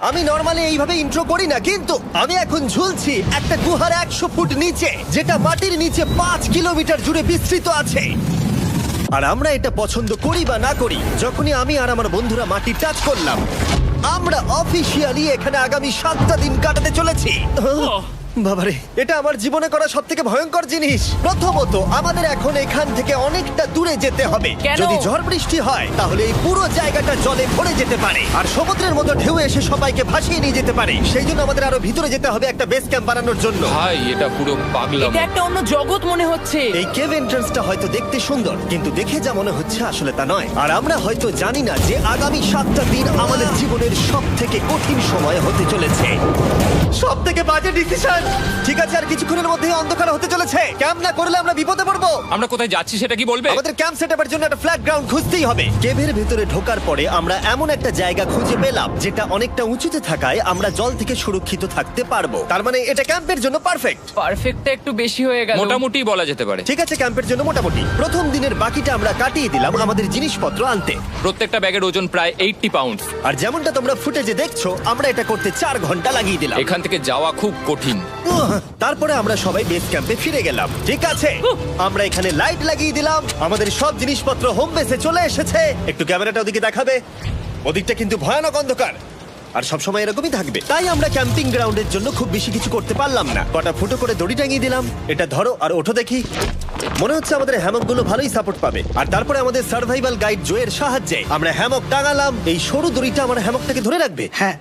আমি নর্মালি এইভাবে ইন্ট্রো করি না, কিন্তু আমি এখন ঝুলছি একটা গুহার 100 ফুট নিচে, যেটা মাটির নিচে 5 কিলোমিটার জুড়ে বিস্তৃত আছে। আর আমরা এটা পছন্দ করি বা না করি, যখনই আমি আর আমার বন্ধুরা মাটি টাচ করলাম, আমরা অফিসিয়ালি এখানে আগামী 7টা দিন কাটাতে চলেছি। বাবারে, এটা আমার জীবনে করা সবথেকে ভয়ঙ্কর জিনিস। প্রথমত, আমাদের এখন এখান থেকে অনেকটা দূরে যেতে হবে। কেন? যদি ঝড় বৃষ্টি হয় তাহলে এই পুরো জায়গাটা জলে ভরে যেতে পারে, আর সমুদ্রের মতো ঢেউ এসে সবাইকে ভাসিয়ে নিয়ে যেতে পারে। সেই জন্য আমাদের আরো ভিতরে যেতে হবে একটা বেস ক্যাম্প বানানোর জন্য। ভাই এটা পুরো পাগলাম। এটা একটা অন্য জগৎ মনে হচ্ছে। এই কেভ এন্ট্রান্সটা হয়তো দেখতে সুন্দর, কিন্তু দেখে যা মনে হচ্ছে আসলে তা নয়। আর আমরা হয়তো জানি না যে আগামী 7টা দিন আমাদের জীবনের সব থেকে কঠিন সময় হতে চলেছে। সব থেকে বাজে ডিসিশন। ঠিক আছে, আর কিছুক্ষণের মধ্যেই অন্ধকার হতে চলেছে। ক্যাম্প না করলে আমরা বিপদে পড়বো। আমরা কোথায় যাচ্ছি সেটা কি বলবে? আমাদের ক্যাম্প সেটআপের জন্য একটা ফ্ল্যাট গ্রাউন্ড খুঁজতেই হবে। কেভের ভেতরে ঢোকার পরে আমরা এমন একটা জায়গা খুঁজে পেলাম যেটা অনেকটা উঁচুতে থাকায় আমরা জল থেকে সুরক্ষিত থাকতে পারবো। তার মানে এটা ক্যাম্পের জন্য পারফেক্ট। পারফেক্টটা একটু বেশি হয়ে গেল। মোটামুটি বলা যেতে পারে। ঠিক আছে, ক্যাম্পের জন্য মোটামুটি। প্রথম দিনের বাকিটা আমরা কাটিয়ে দিলাম আমাদের জিনিসপত্র আনতে। প্রত্যেকটা ব্যাগের ওজন প্রায় 80 পাউন্ড। আর যেমনটা তোমরা ফুটেজে দেখছো, আমরা এটা করতে 4 ঘন্টা লাগিয়ে দিলাম। এখান থেকে যাওয়া খুব কঠিন। তারপরে আমরা সবাই বেস ক্যাম্পে ফিরে গেলাম। ঠিক আছে, আমরা এখানে লাইট লাগিয়ে দিলাম। আমাদের সব জিনিসপত্র হোম বেসে চলে এসেছে। একটু ক্যামেরাটা ওদিকে দেখাবে? ওদিকটা কিন্তু ভয়ানক অন্ধকার, আর সবসময় এরকমই থাকবে। তাই আমরা ক্যাম্পিং গ্রাউন্ডের জন্য খুব বেশি কিছু করতে পারলাম না। কটা ফুটো করে দড়ি টাঙিয়ে দিলাম। এটা ধরো আর ওঠো দেখি। মনে হচ্ছে আমাদের হ্যামকগুলো ভালোই সাপোর্ট পাবে। আর তারপরে আমাদের সার্ভাইভাল গাইড জোয়ের সাহায্যে আমরা হ্যামক টাঙালাম। এই সরু দড়িটা আমার হ্যামকটাকে ধরে রাখবে। হ্যাঁ,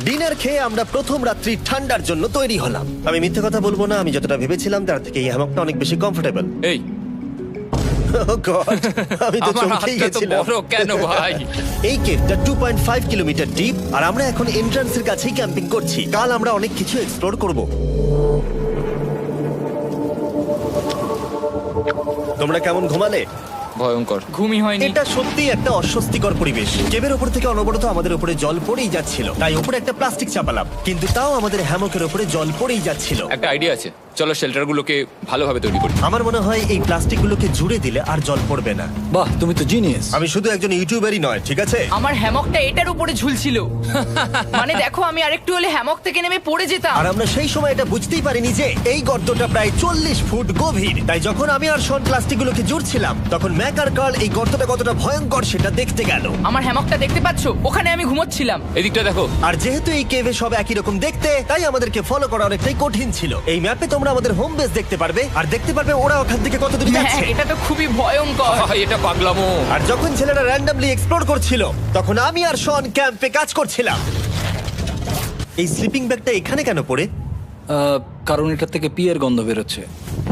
ডিনার খেয়ে আমরা প্রথম রাত্রি ঠান্ডার জন্য তৈরি হলাম। আমি মিথ্যে কথা বলবো না, আমি যতটা ভেবেছিলাম তার থেকে এই হ্যামকটা অনেক বেশি কমফোর্টেবল। এই আমি তো আমার চমকেই হাতটা তো গেছিলাম। বড় কেন ভাই? এই কেভটা 2.5 কিলোমিটার ডিপ, আর আমরা এখন এন্ট্রান্সের কাছেই ক্যাম্পিং করছি। কাল আমরা অনেক কিছু এক্সপ্লোর করব। তোমরা কেমন ঘুমালে? ভয়ঙ্কর। ঘুমই হয়নি। এটা সত্যি একটা অস্বস্তিকর পরিবেশ। কেবের ওপর থেকে অনবরত আমাদের উপরে জল পড়েই যাচ্ছিল, তাই উপরে একটা প্লাস্টিক চাপালাম, কিন্তু তাও আমাদের হ্যামকের উপরে জল পড়েই যাচ্ছিল। একটা আইডিয়া আছে, চলো শেল্টারগুলোকে ভালোভাবে তৈরি করি। আমার মনে হয় এই প্লাস্টিকগুলোকে জুড়ে দিলে আর জল পড়বে না। বাহ, তুমি তো জিনিয়াস। আমি শুধু একজন ইউটিউবারই নয়, ঠিক আছে? আমার হ্যামকটা এটার উপরে ঝুলছিল। মানে দেখো, আমি আরেকটু হলে হ্যামক থেকে নেমে পড়ে যেতাম। আর আমরা সেই সময় এটা বুঝতেই পারিনি যে এই গর্তটা প্রায় 40 ফুট গভীর। তাই যখন আমি আর শন প্লাস্টিকগুলোকে জুড়ছিলাম, তখন ম্যাক আর কার্ল এই গর্তটা কতটা ভয়ঙ্কর সেটা দেখতে গেল। আমার হ্যামকটা দেখতে পাচ্ছো? ওখানে আমি ঘুমোচ্ছিলাম। এদিকটা দেখো। আর যেহেতু এই কেভে সব একই রকম দেখতে, তাই আমাদেরকে ফলো করা অনেকটাই কঠিন ছিল। এই ম্যাপে তোমরা আমাদের হোম বেস দেখতে পারবে, আর দেখতে পারবে ওরা ওখান থেকে কত দূরে হ্যাঁ, যাচ্ছে। এটা তো খুবই ভয়ঙ্কর। ভাই এটা পাগলামো। আর যখন ছেলেরা র্যান্ডমলি এক্সপ্লোর করছিল, তখন আমি আর শন ক্যাম্পে কাজ করছিলাম। এই স্লিপিং ব্যাগটা এখানে কেন পড়ে? কারণ এটার থেকে পিয়ের গন্ধ বেরোচ্ছে।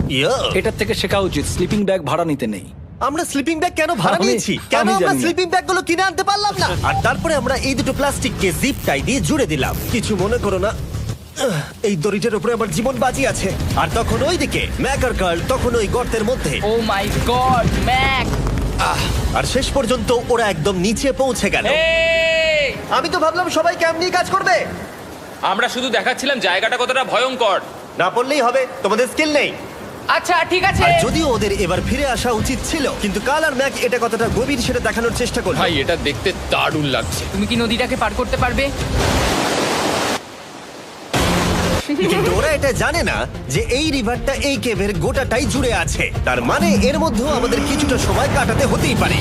ইয়া, এটার থেকে শেখা উচিত স্লিপিং ব্যাগ ভাড়া নিতে নেই। আমরা স্লিপিং ব্যাগ কেন ভাড়া আমি- নিয়েছি? কেন আমি আমরা জানি না। স্লিপিং ব্যাগগুলো কিনে আনতে পারলাম না? আর তারপরে আমরা এই দুটো প্লাস্টিককে জিপ টাই দিয়ে জুড়ে দিলাম। কিছু মনে করো না, এই দড়িটার উপরে আমার জীবন বাজি আছে। আর তখন ওইদিকে ম্যাক আর কার্ল তখন ওই গর্তের মধ্যে। ও মাই গড, ম্যাক! আর শেষ পর্যন্ত ওরা একদম নিচে পৌঁছে গেল। এই! আমি তো ভাবলাম সবাই ক্যাম্প নিয়ে কাজ করবে। আমরা শুধু দেখাচ্ছিলাম জায়গাটা কতটা ভয়ঙ্কর। না পড়লেই হবে, তোমাদের স্কিল নেই। আচ্ছা ঠিক আছে। আর যদিও ওদের এবার ফিরে আসা উচিত ছিল, কিন্তু কাল আর ম্যাক এটা কতটা গভীর সেটা দেখানোর চেষ্টা করলো। ভাই এটা দেখতে দারুণ লাগছে। তুমি কি নদীটাকে পার করতে পারবে? কিন্তু ওরা এটা জানে না যে এই রিভারটা এই কেভের গোটাটাই জুড়ে আছে। তার মানে এর মধ্যেও আমাদের কিছুটা সময় কাটাতে হতেই পারে।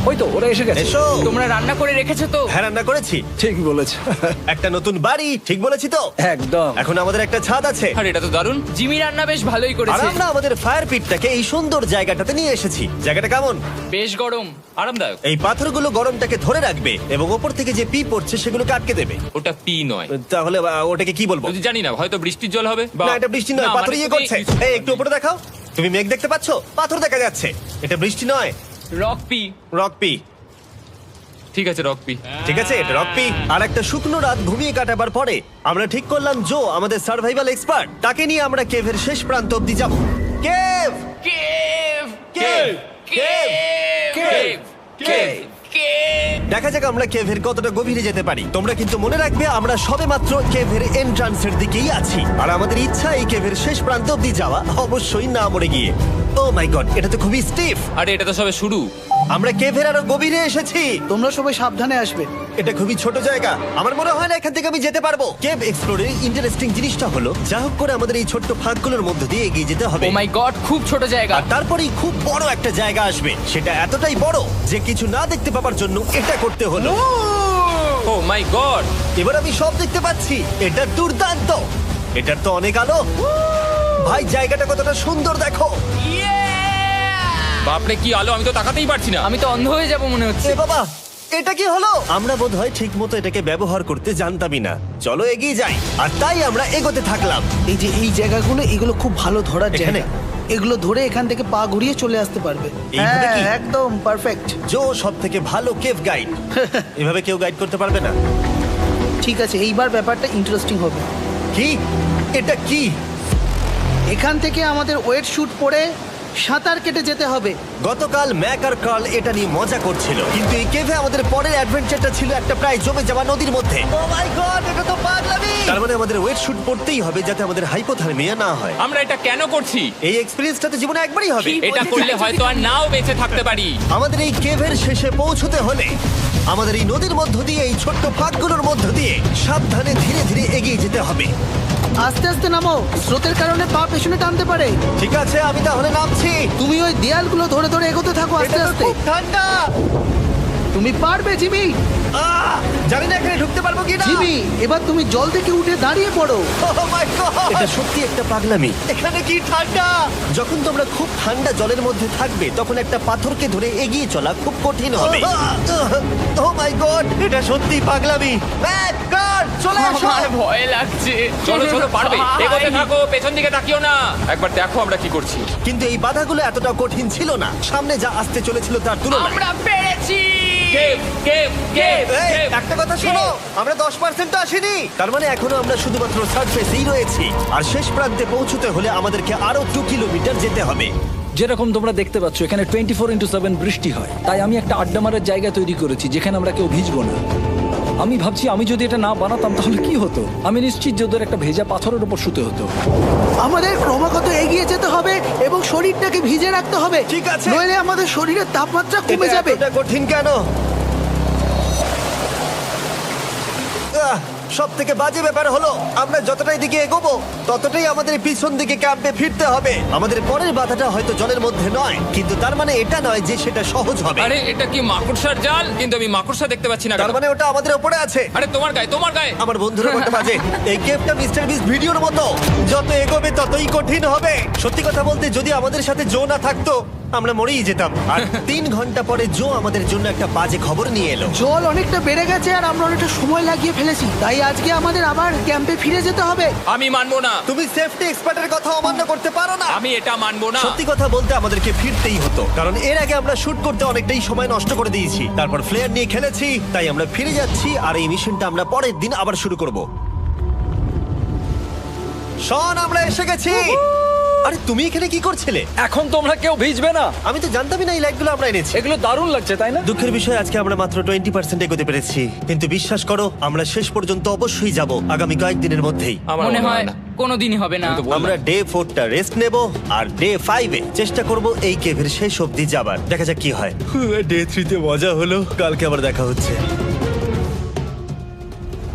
ওই তো ওরা এসে গেছে। এসো। তোমরা রান্না করে রেখেছো তো? হ্যাঁ, রান্না করেছি। ঠিক বলেছ। একটা নতুন বাড়ি, ঠিক বলেছি তো? একদম। এখন আমাদের একটা ছাদ আছে। আর এটা তো দারুণ। জিমি রান্না বেশ ভালোই আর করেছে। আমরা আমাদের ফায়ার পিটটাকে এই সুন্দর জায়গাটাতে নিয়ে এসেছি। জায়গাটা কেমন? বেশ গরম। আরামদায়ক। এই পাথরগুলো গরমটাকে ধরে রাখবে এবং ওপর থেকে যে পি পড়ছে সেগুলোকে আটকে দেবে। ওটা পি নয়। তাহলে ওটাকে কি বলবো? যদি জানি না, হয়তো বৃষ্টির জল হবে। না, এটা বৃষ্টি নয়, পাথর মানে ইয়ে তুমি- করছে। এই একটু উপরে দেখাও। তুমি মেঘ দেখতে পাচ্ছো? পাথর দেখা যাচ্ছে। এটা বৃষ্টি নয়, রক পি। Rock P. ঠিক আছে, রক পি। ঠিক আছে, এটা রক পি। আর একটা শুকনো রাত ঘুমিয়ে কাটাবার পরে আমরা ঠিক করলাম জো আমাদের সার্ভাইভাল এক্সপার্ট, তাকে নিয়ে আমরা কেভের শেষ প্রান্ত অব্দি যাব। Cave, cave! Cave, cave, cave! Cave. দেখা যাক আমরা কেভের কতটা গভীরে যেতে পারি। তোমরা কিন্তু মনে রাখবে আমরা সবেমাত্র কেভের এন্ট্রান্সের দিকেই আছি, আর আমাদের ইচ্ছা এই কেভের শেষ প্রান্ত অব্দি যাওয়া, অবশ্যই না মরে গিয়ে। ও মাই গড, এটা তো খুবই স্টিফ। আরে এটা তো সবে শুরু। আমরা কেভের আরো গভীরে এসেছি। তোমরা সবাই সাবধানে আসবে। এটা খুবই ছোট জায়গা, আমার মনে হয় না এখান থেকে আমি যেতে পারবো। কেভ এক্সপ্লোরের ইন্টারেস্টিং জিনিসটা হলো যা হোক করে আমাদের এই ছোট্ট ফাঁকগুলোর মধ্যে দিয়ে এগিয়ে যেতে হবে। ও মাই গড, খুব ছোট জায়গা। আর তারপরেই খুব বড় একটা জায়গা আসবে, সেটা এতটাই বড় যে কিছু না দেখতে পাওয়ার জন্য এটা করতে হলো। ও মাই গড! এবার আমি সব দেখতে পাচ্ছি, এটা দুর্দান্ত। এটার তো অনেক আলো। ভাই জায়গাটা কতটা সুন্দর দেখো। বাপরে কি আলো, আমি তো তাকাতেই পারছি না। আমি তো অন্ধ হয়ে যাব মনে হচ্ছে। এ বাবা, এটা কি হলো? আমরা বোধহয় ঠিক মতো এটাকে ব্যবহার করতে জানতামই না। চলো এগিয়ে যাই। আর তাই আমরা এগোতে থাকলাম। এই যে এই জায়গাগুলো, এগুলো খুব ভালো ধরার এখানে? জায়গা। এগুলো ধরে এখান থেকে পা ঘুরিয়ে চলে আসতে পারবে। এইভাবে কি? হ্যাঁ, একদম পারফেক্ট। জো সব থেকে ভালো কেভ গাইড। এভাবে কেউ গাইড করতে পারবে না। ঠিক আছে, এইবার ব্যাপারটা ইন্টারেস্টিং হবে। কি? এটা কি? এখান থেকে আমাদের ওয়েট শুট পরে সাঁতার কেটে যেতে হবে। গতকাল ম্যাক আর কার্ল এটা নিয়ে মজা করছিল, কিন্তু এই কেভে আমাদের পরের অ্যাডভেঞ্চারটা ছিল একটা প্রায় জমে যাওয়া নদীর মধ্যে। ও মাই গড, এটা তো পাগলামি! তার মানে আমাদের ওয়েট শুট পড়তেই হবে যাতে আমাদের হাইপোথার্মিয়া না হয়। আমরা এটা কেন করছি? এই এক্সপেরিয়েন্সটা তো জীবনে একবারই হবে। এটা করলে হয়তো আর নাও বেঁচে থাকতে পারি। আমাদের এই কেভের শেষে পৌঁছতে হলে আমাদের এই নদীর মধ্য দিয়ে, এই ছোট্ট ফাঁকগুলোর মধ্য দিয়ে সাবধানে ধীরে ধীরে এগিয়ে যেতে হবে। আস্তে আস্তে নামো, স্রোতের কারণে পা পেছনে টানতে পারে। ঠিক আছে, আমি তাহলে নামছি। তুমি ওই দেয়ালগুলো ধরে ধরে এগোতে থাকো আস্তে এটা তো আস্তে। খুব ঠান্ডা। তুমি পারবে জিমি। জানি না এখানে ঢুকতে পারবো কিনা। জিমি, এবার তুমি জল থেকে উঠে দাঁড়িয়ে পড়ো। Oh my God! এটা সত্যি একটা পাগলামি। এখানে কি ঠান্ডা! যখন তোমরা খুব ঠান্ডা জলের মধ্যে থাকবে তখন একটা পাথরকে ধরে এগিয়ে চলা খুব কঠিন হবে। ও মাই গড, এটা সত্যি পাগলামি। ব্যাক গড, চলে আসো। আমার ভয় লাগছে। চলো চলো, পারবে। ভাই। এগোতে থাকো, পেছন দিকে তাকিও না। একবার দেখো আমরা কি করছি। কিন্তু এই বাধাগুলো এতটা কঠিন ছিল না সামনে যা আসতে চলেছিল তার তুলনায়। আমরা পেরেছি। কেভ কেভ কেভ এই, কেভ। একটা কথা শোনো, আমরা 10% আসিনি। তার মানে এখনো আমরা শুধুমাত্র সার্ফেসেই রয়েছি, আর শেষ প্রান্তে পৌঁছতে হলে আমাদেরকে আরো 2 কিলোমিটার যেতে হবে। যেরকম তোমরা দেখতে পাচ্ছ এখানে 24/7 বৃষ্টি হয়, তাই আমি একটা আড্ডা মারার জায়গা তৈরি করেছি যেখানে আমরা কেউ ভিজবো না। আমি ভাবছি আমি যদি এটা না বানাতাম তাহলে কি হতো। আমি নিশ্চিত যে ওদের একটা ভেজা পাথরের উপর শুতে হতো। আমাদের ক্রমাগত এগিয়ে যেতে হবে এবং শরীরটাকে ভিজে রাখতে হবে। ঠিক আছে। নইলে আমাদের শরীরের তাপমাত্রা কমে যাবে। এটা কঠিন কেন? সব থেকে বাজে ব্যাপার হলো আমরা যতটাই দিকে এগোবো ততটাই আমাদের পিছন দিকে ক্যাম্পে ফিরতে হবে। আমাদের পরের বাধাটা হয়তো জলের মধ্যে নয়, কিন্তু তার মানে এটা নয় যে সেটা সহজ হবে। আরে এটা কি মাকড়সার জাল? কিন্তু আমি মাকড়সা দেখতে পাচ্ছি না। তার কেন? মানে ওটা আমাদের উপরে আছে। আরে তোমার গায়ে, তোমার গায়ে। আমার বন্ধুরা বলতে বাজে। এই গেমটা মিস্টার বিস্ট ভিডিওর মতো, যত এগোবে ততই কঠিন হবে। সত্যি কথা বলতে যদি আমাদের সাথে জো না থাকতো আমরা মরেই যেতাম। আর 3 ঘন্টা পরে জো আমাদের জন্য একটা বাজে খবর নিয়ে এলো। জল অনেকটা বেড়ে গেছে আর আমরা অনেকটা সময় লাগিয়ে ফেলেছি, তাই আজকে আমাদের আবার ক্যাম্পে ফিরে যেতে হবে। আমি মানবো না। তুমি সেফটি এক্সপার্টের কথা অমান্য করতে পারো না। আমি এটা মানবো না। সত্যি কথা বলতে আমাদেরকে ফিরতেই হতো, কারণ এর আগে আমরা শুট করতে অনেকটাই সময় নষ্ট করে দিয়েছি। তারপর ফ্লেয়ার নিয়ে খেলেছি, তাই আমরা ফিরে যাচ্ছি আর এই মিশনটা আমরা পরের দিন আবার শুরু করব। শন, আমরা এসে গেছি। আরে তুমি এখানে কি করছিলে? এখন তোমরা কেউ ভিজবে না। আমি তো জানতামই না এই লাইটগুলো আমরা এনেছি। এগুলো দারুণ লাগছে তাই না? দুঃখের বিষয় আজকে আমরা মাত্র 20% এগোতে পেরেছি, কিন্তু বিশ্বাস করো আমরা শেষ পর্যন্ত অবশ্যই যাব আগামী কয়েকদিনের মধ্যেই। আমার মনে হয় না। কোনোদিনই হবে না। আমি তো বললাম। আমরা ডে 4টা রেস্ট নেব আর ডে 5-এ চেষ্টা করব এই কেভের শেষ অবধি যাবার। দেখা যাক কি হয়। ডে 3-তে মজা হলো, কালকে আবার দেখা হচ্ছে।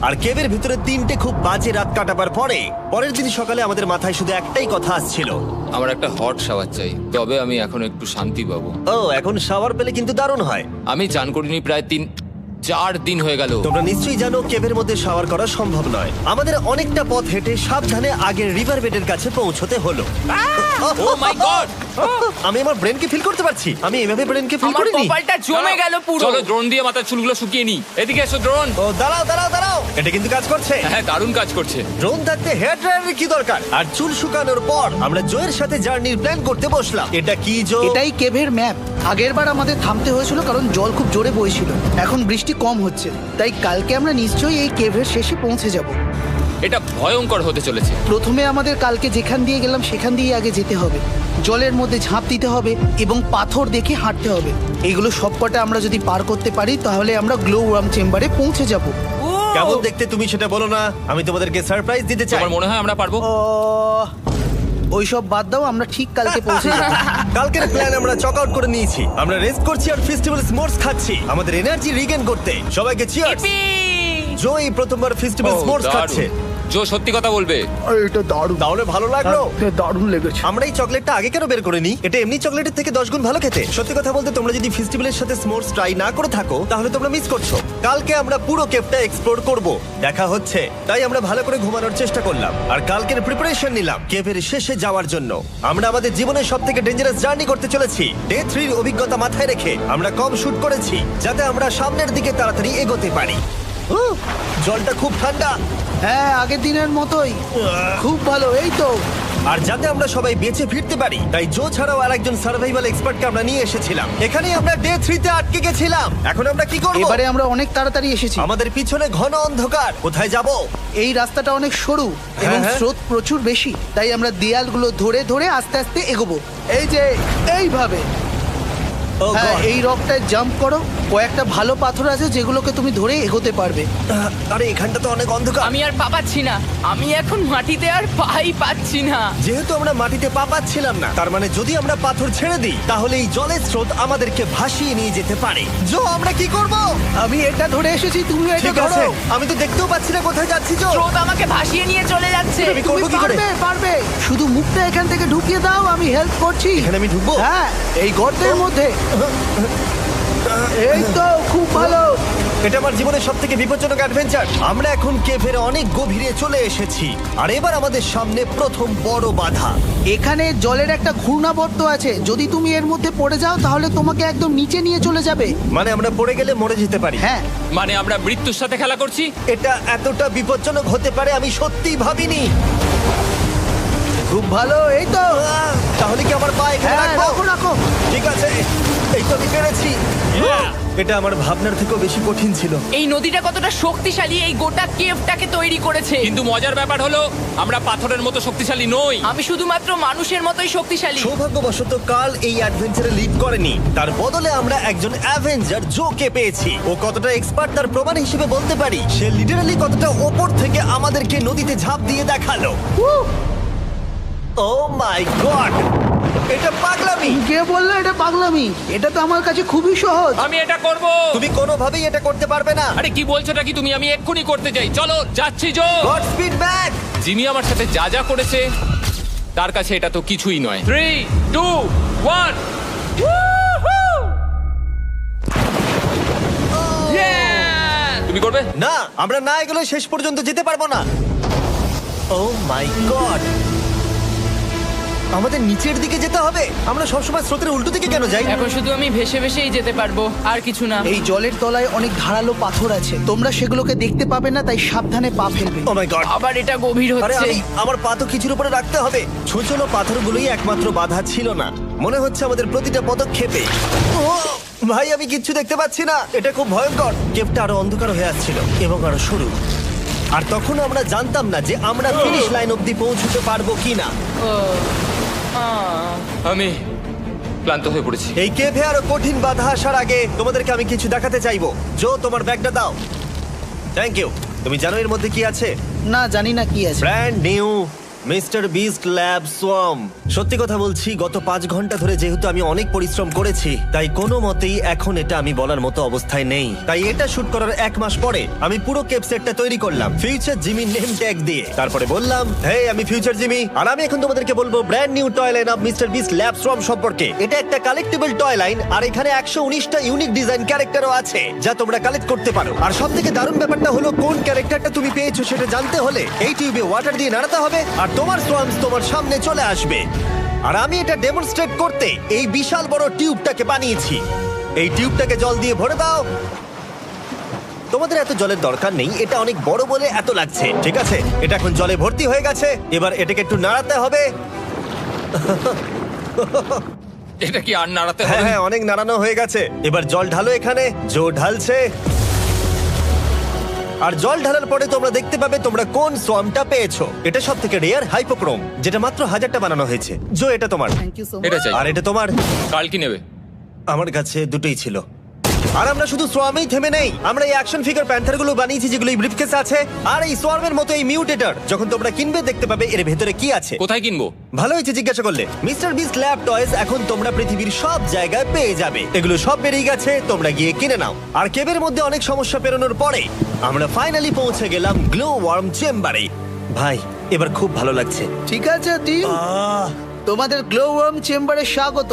আর কেভের ভিতরে 3টে খুব বাজে রাত কাটাবার পরে পরের দিন সকালে আমাদের মাথায় শুধু একটাই কথা আসছিল। আমার একটা হট শাওয়ার চাই, তবে আমি এখন একটু শান্তি পাবো। ও, এখন শাওয়ার পেলে কিন্তু দারুণ হয়। আমি চান করিনি প্রায় 3-4 দিন হয়ে গেল। তোমরা নিশ্চয়ই জানো কেভের মধ্যে শাওয়ার করা সম্ভব নয়। আমাদের অনেকটা পথ হেঁটে সাবধানে আগের রিভার বেডের কাছে পৌঁছতে হলো। ও মাই গড! আমি আমার ব্রেনকে ফিল করতে পারছি। আমি এভাবে ব্রেনকে ফিল আমার করিনি। কপালটা জমে গেল পুরো। চলো ড্রোন দিয়ে মাথার চুলগুলো শুকিয়ে নি। এদিকে এসো ড্রোন। ও দাঁড়াও দাঁড়াও দাঁড়াও, এটা কিন্তু কাজ করছে। হ্যাঁ, দারুণ কাজ করছে। ড্রোন থাকতে হেয়ার ড্রায়ারের কি দরকার? আর চুল শুকানোর পর আমরা জয়ের সাথে জার্নির প্ল্যান করতে বসলাম। এটা কি জো? এটাই কেভের ম্যাপ। আগেরবার আমাদের থামতে হয়েছিল কারণ জল খুব জোরে বইছিল। এখন বৃষ্টি কম হচ্ছে, তাই কালকে আমরা নিশ্চয়ই এই কেভের শেষে পৌঁছে যাব। এটা ভয়ঙ্কর হতে চলেছে। প্রথমে আমাদের কালকে যেখান দিয়ে গেলাম সেখান দিয়ে আগে যেতে হবে। জলের মধ্যে ঝাঁপ দিতে হবে এবং পাথর দেখে হাঁটতে হবে। এগুলো সবকটা আমরা যদি পার করতে পারি তাহলে আমরা গ্লো ওয়ার্ম চেম্বারে পৌঁছে যাব। কেমন দেখতে তুমি সেটা বলো না, আমি তোমাদেরকে সারপ্রাইজ দিতে চাই। তোমার মনে হয় আমরা পারবো? ওইসব বাদ দাও, আমরা ঠিক কালকে পৌঁছে যাবো। কালকের প্ল্যান আমরা চক আউট করে নিয়েছি। আমরা রেস্ট করছি আর ফেস্টিভ্যাল স্মোর্স খাচ্ছি আমাদের এনার্জি রিগেন করতে। সবাইকে চিয়ার্স। Yippee! জো এই প্রথমবার ফেস্টিভ্যাল স্মোর্স খাচ্ছে। জো সত্যি কথা বলবে। এটা দারুণ, তাহলে ভালো লাগলো? দারুণ লেগেছে। আমরা এই চকলেটটা আগে কেন বের করিনি? এটা এমনি চকলেটের থেকে 10 গুণ ভালো খেতে। সত্যি কথা বলতে তোমরা যদি ফেস্টিভ্যালের সাথে স্মোর্স ট্রাই না করে থাকো তাহলে তোমরা মিস করছো। কালকে আমরা পুরো কেভটা এক্সপ্লোর করব, দেখা হচ্ছে। তাই আমরা ভালো করে ঘুমানোর চেষ্টা করলাম আর কালকের প্রিপারেশন নিলাম কেভের শেষে যাওয়ার জন্য। আমরা আমাদের জীবনের সবথেকে ডেঞ্জারাস জার্নি করতে চলেছি। ডে 3 এর অভিজ্ঞতা মাথায় রেখে আমরা কম শুট করেছি যাতে আমরা সামনের দিকে তাড়াতাড়ি এগোতে পারি। উহ, জলটা খুব ঠান্ডা। হ্যাঁ, আগের দিনের মতোই, খুব ভালো। এই তো আর যাতে আমরা সবাই বেঁচে ফিরতে পারি তাই জো ছাড়াও আরেকজন সার্ভাইভাল এক্সপার্টকে আমরা নিয়ে এসেছিলাম। এখানেই আমরা ডে 3 তে আটকে গেছিলাম। এখন আমরা কি করব? এবারে আমরা অনেক তাড়াতাড়ি এসেছি। আমাদের পিছনে ঘন অন্ধকার, কোথায় যাব? এই রাস্তাটা অনেক সরু এবং হ্যাঁ। স্রোত প্রচুর বেশি, তাই আমরা দেয়ালগুলো ধরে ধরে আস্তে আস্তে এগোবো। এই যে এইভাবে। Oh হ্যাঁ, God! এই রকটায় জাম্প করো। কয়েকটা ভালো পাথর আছে যেগুলোকে তুমি ধরে এগোতে পারবে। আরে এখানটা তো অনেক অন্ধকার। আমি আর পা পাচ্ছি না, আমি এখন মাটিতে আর পাই পাচ্ছি না। যেহেতু আমরা মাটিতে পা পাচ্ছিলাম না, তার মানে যদি আমরা পাথর ছেড়ে দিই তাহলে এই জলের স্রোত আমাদেরকে ভাসিয়ে নিয়ে যেতে পারে। জো, আমরা কি করব? আমি এটা ধরে এসেছি, তুমি এটা ঠিক আছে, ধরো। আমি তো দেখতেও পাচ্ছি না কোথায় যাচ্ছি। জো, স্রোত আমাকে ভাসিয়ে নিয়ে চলে যাচ্ছে। আমি তুমি করবো কি করে? পারবে, পারবে। শুধু মুখটা এখান থেকে ঢুকিয়ে দাও, আমি হেল্প করছি। এখানে আমি ঢুকবো? হ্যাঁ, এই গর্তের মধ্যে। এই তো, খুব ভালো। এটা আমার জীবনের সবথেকে বিপজ্জনক অ্যাডভেঞ্চার। আমরা এখন কেভের অনেক গভীরে চলে এসেছি আর এবার আমাদের সামনে প্রথম বড় বাধা। এখানে জলের একটা ঘূর্ণাবর্ত আছে, যদি তুমি এর মধ্যে পড়ে যাও তাহলে তোমাকে একদম নিচে নিয়ে চলে যাবে। মানে আমরা পড়ে গেলে মরে যেতে পারি। হ্যাঁ, মানে আমরা মৃত্যুর সাথে খেলা করছি। এটা এতটা বিপজ্জনক হতে পারে আমি সত্যিই ভাবিনি। খুব ভালো। এই তো, তাহলে কি আমার পা এখানে হ্যাঁ, রাখবো? রাখো রাখো। ঠিক আছে, এই তো আমি পেরেছি। এটা আমার ভাবনার থেকেও বেশি কঠিন ছিল। এই নদীটা কতটা শক্তিশালী এই গোটা কেভটাকে তৈরি করেছে। কিন্তু মজার ব্যাপার হলো আমরা পাথরের মতো শক্তিশালী নই। আমি শুধুমাত্র মানুষের মতোই শক্তিশালী। সৌভাগ্যবশত কার্ল এই অ্যাডভেঞ্চারে লিড করেনি, তার বদলে আমরা একজন অ্যাভেঞ্জার জোকে পেয়েছি। ও কতটা এক্সপার্ট তার প্রমাণ হিসেবে বলতে পারি। সে লিটারালি কতটা ওপর থেকে আমাদেরকে নদীতে ঝাঁপ দিয়ে দেখালো। ও মাই গড, এটা পাগলামি। কে বললো এটা পাগলামি? এটা তো আমার কাছে খুবই সহজ। আমি এটা করব। তুমি কোনোভাবেই এটা করতে পারবে না। আরে কি বলছোটা কি তুমি? আমি এক্ষুনি করতে চাই। চলো যাচ্ছি Joe. God speed back. Jimmy আমার সাথে যা যা করেছে তার কাছে এটা তো কিছুই নয়। 3, 2, 1। তুমি করবে? না, আমরা না এগুলো শেষ পর্যন্ত যেতে পারবো না। ও মাই গড, আমাদের নিচের দিকে যেতে হবে। আমরা সবসময় স্রোতের উল্টো দিকে কেন যাই? এখন শুধু আমি ভেসে ভেসেই যেতে পারবো, আর কিছু না। এই জলের তলায় অনেক ধারালো পাথর আছে, তোমরা সেগুলোকে দেখতে পাবে না, তাই সাবধানে পা ফেলবে। ও মাই গড, আবার এটা গভীর আরে হচ্ছে। আমার পা তো কিছুর উপরে রাখতে হবে। ছোট পাথরগুলোই একমাত্র বাধা ছিল না, মনে হচ্ছে আমাদের প্রতিটা পদক্ষেপে। ও ভাই, আমি কিচ্ছু দেখতে পাচ্ছি না। এটা খুব ভয়ঙ্কর। কেভটা আরো অন্ধকার হয়ে আসছিল এবং আরো সরু। আর তখন আমরা জানতাম না যে আমরা ফিনিশ লাইন অব্দি পৌঁছতে পারবো কিনা। আমি ক্লান্ত হয়ে পড়েছি। এই কেভে আরো কঠিন বাধা আসার আগে তোমাদেরকে আমি কিছু দেখাতে চাইবো। জো, তোমার ব্যাগটা দাও। Thank you. তুমি জানো এর মধ্যে কি আছে? না, জানি না কি আছে। Brand new mister beast lab swamp. সত্যি কথা বলছি, গত 5 ঘন্টা ধরে যেহেতু আমি অনেক পরিশ্রম করেছি, তাই কোনো মতেই এখন এটা আমি বলার মতো অবস্থায় নেই। তাই এটা শুট করার 1 মাস পরে আমি পুরো কেপ সেটটা তৈরি করলাম ফিউচার জিমি নেম ট্যাগ দিয়ে। তারপরে বললাম, হেই, আমি ফিউচার জিমি, আর আমি এখন তোমাদেরকে বলবো brand new toy line of mister beast lab swamp সম্পর্কে। এটা একটা কালেক্টেবল টয় লাইন, আর এখানে 119টা ইউনিক ডিজাইন ক্যারেক্টারও আছে যা তোমরা কালেক্ট করতে পারো। আর সবথেকে দারুণ ব্যাপারটা হলো, কোন ক্যারেক্টারটা তুমি পেয়েছো সেটা জানতে হলে এই টিউবে ওয়াটার দিয়ে নাড়াতে হবে আর তোমার সোয়ামস তোমার সামনে চলে আসবে। আর আমি এটা ডেমনস্ট্রেট করতে এই বিশাল বড় টিউবটাকে বানিয়েছি। এই টিউবটাকে জল দিয়ে ভরে দাও। তোমাদের এত জলের দরকার নেই, এটা অনেক বড় বলে এত লাগছে। ঠিক আছে, এটা এখন জলে ভর্তি হয়ে গেছে। এবার এটাকে একটু নাড়াতে হবে। এটা কি আর নাড়াতে হ্যাঁ হবে? হ্যাঁ, অনেক নাড়ানো হয়ে গেছে। এবার জল ঢালো এখানে। জো ঢালছে। আর জল ঢালার পরে তোমরা দেখতে পাবে তোমরা কোন সোয়ামটা পেয়েছো। এটা সব থেকে রেয়ার হাইপোক্রোম, যেটা মাত্র 1000টা বানানো হয়েছে। জো, এটা তোমার। থ্যাংক ইউ সো এটা মাচ। চাই। আর এটা তোমার। কাল কি নেবে? আমার কাছে দুটোই ছিল। আর আমরা শুধু সোয়ামেই থেমে নেই, আমরা এই অ্যাকশন ফিগার প্যান্থার গুলো বানিয়েছি যেগুলো এই ব্রিফকেসে আছে। আর এই সোয়ার্মের মতো এই মিউটেটর যখন তোমরা কিনবে দেখতে পাবে এর ভেতরে কি আছে। কোথায় কিনবো? ভালো হয়েছে জিজ্ঞাসা করলে। মিস্টার বিস্ট ল্যাব টয়েস এখন তোমরা পৃথিবীর সব জায়গায় পেয়ে যাবে। এগুলো সব বেরিয়ে গেছে, তোমরা গিয়ে কিনে নাও। আর কেবের মধ্যে অনেক সমস্যা পেরোনোর পরে আমরা ফাইনালি পৌঁছে গেলাম গ্লো ওয়ার্ম চেম্বারে। ভাই এবার খুব ভালো লাগছে। ঠিক আছে টিম, তোমাদের গ্লো ওয়ার্ম চেম্বারে স্বাগত।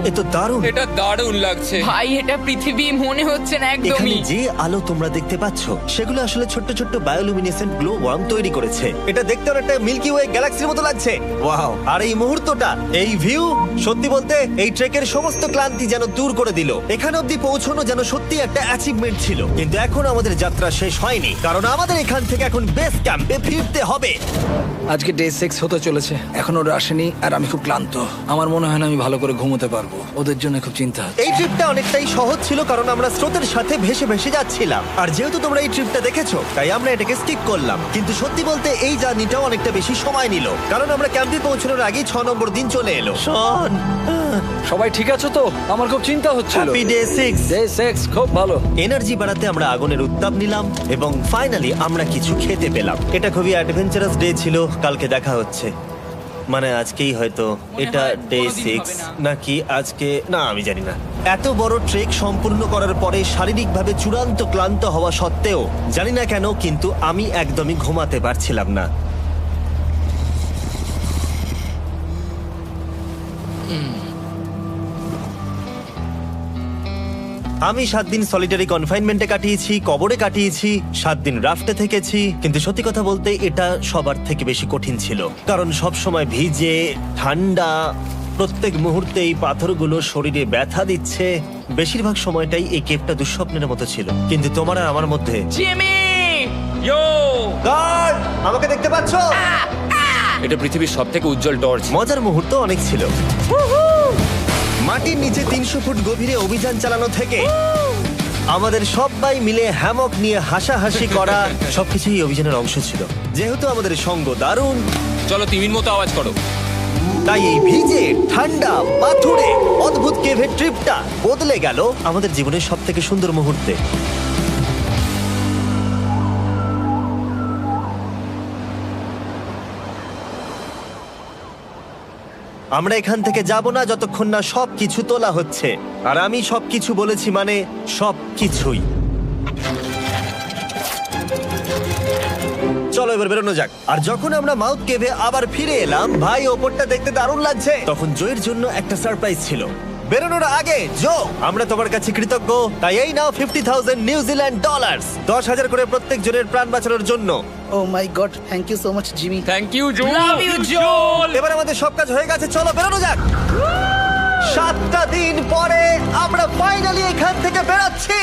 এ তো দারুণ। এটা দারুণ লাগছে। ভাই এটা পৃথিবী মনে হচ্ছে না এখানে একদমই। যে আলো তোমরা দেখতে পাচ্ছ সেগুলো আসলে ছোট্ট ছোট্ট বায়োলুমিনেসেন্ট গ্লো ওয়ার্ম তৈরি করেছে। এটা দেখতে অনেকটা মিল্কি ওয়ে গ্যালাক্সির মতো লাগছে। ওয়াও! আর এই মুহূর্তটা, এই ভিউ, সত্যি বলতে এই ট্রেকের সমস্ত ক্লান্তি যেন দূর করে দিল। এখানে অবধি পৌঁছানো যেন সত্যি একটা অ্যাচিভমেন্ট ছিল। কিন্তু এখন আমাদের যাত্রা শেষ হয়নি, কারণ আমাদের এখান থেকে এখন বেস ক্যাম্পে ফিরতে হবে। আজকে ডে 6 হতে চলেছে, এখনো ওরা আসেনি আর আমি খুব ক্লান্ত। আমার মনে হয় না আমি ভালো করে ঘুমোতে পারবো, ওদের জন্য খুব চিন্তা হচ্ছে। এই ট্রিপটা অনেকটাই সহজ ছিল কারণ আমরা স্রোতের সাথে ভেসে ভেসে যাচ্ছিলাম। আর যেহেতু তোমরা এই ট্রিপটা দেখেছো তাই আমরা এটাকে স্কিপ করলাম। কিন্তু সত্যি বলতে এই জার্নিটাও অনেকটা বেশি সময় নিল, কারণ আমরা ক্যাম্পে পৌঁছানোর আগেই 6 নম্বর দিন চলে এলো। শন, সবাই ঠিক আছে তো? আমার খুব চিন্তা হচ্ছিল। Happy day 6। ডে 6 খুব ভালো। এনার্জি বাড়াতে আমরা আগুনের উত্তাপ নিলাম এবং ফাইনালি আমরা কিছু খেতে পেলাম। এটা খুবই অ্যাডভেঞ্চারাস ডে ছিল। কালকে দেখা হচ্ছে, মানে আজকেই হয়তো। এটা হয় ডে কোনোদিন 6 হবে না। নাকি আজকে, না আমি জানি না। এত বড় ট্রেক সম্পূর্ণ করার পরে শারীরিকভাবে চূড়ান্ত ক্লান্ত হওয়া সত্ত্বেও জানি না কেন কিন্তু আমি একদমই ঘুমাতে পারছিলাম না। আমি 7 দিন সলিটারি কনফাইনমেন্টে কাটিয়েছি, কবরে কাটিয়েছি, 7 দিন রাফটে থেকেছি। কিন্তু সত্যি কথা বলতে এটা সবার থেকে বেশি কঠিন ছিল, কারণ সব সময় ভিজে, ঠান্ডা, প্রত্যেক মুহূর্তে এই পাথরগুলো শরীরে ব্যথা দিচ্ছে। বেশিরভাগ সময়টাই এই কেপটা দুঃস্বপ্নের মতো ছিল। কিন্তু তোমার আর আমার মধ্যে জিমি! ইয়ো! গার্ড, আমাকে দেখতে পাচ্ছো? এটা পৃথিবীর সবথেকে উজ্জ্বল টর্চ। মজার মুহূর্ত অনেক ছিল। মাটির নিচে 300 ফুট গভীরে অভিযান চালানো থেকে আমাদের সবাই মিলে হ্যামক নিয়ে হাসাহাসি করা সবকিছুই অভিযানের অংশ ছিল। যেহেতু আমাদের সঙ্গ দারুণ, চলো তিমির মতো আওয়াজ করো। তাই এই ভিজে, ঠান্ডা, পাথুরে অদ্ভুত কেভের ট্রিপটা বদলে গেল আমাদের জীবনের সব থেকে সুন্দর মুহূর্তে। আমরা এখান থেকে যাব না যতক্ষণ না সবকিছু তোলা হচ্ছে। আর আমি সবকিছু বলেছি মানে সবকিছুই। চলো এবার বেরোনো যাক। আর যখন আমরা মাউথ কেভে আবার ফিরে এলাম, ভাই ওপরটা দেখতে দারুণ লাগছে। তখন জয়ের জন্য একটা সারপ্রাইজ ছিল। বেরোনোর আগে জো, আমরা তোমার কাছে কৃতজ্ঞ। তাই এই নাও $50,000 নিউজিল্যান্ড ডলার, 10,000 করে প্রত্যেক জনের প্রাণ বাঁচানোর জন্য। Oh my God, thank you so much Jimmy. Thank you Joe. Love you, Joel! এবার আমাদের সব কাজ হয়ে গেছে, চলো বেরোনো যাক। 7টা দিন পরে আমরা ফাইনালি এখান থেকে বেরোচ্ছি।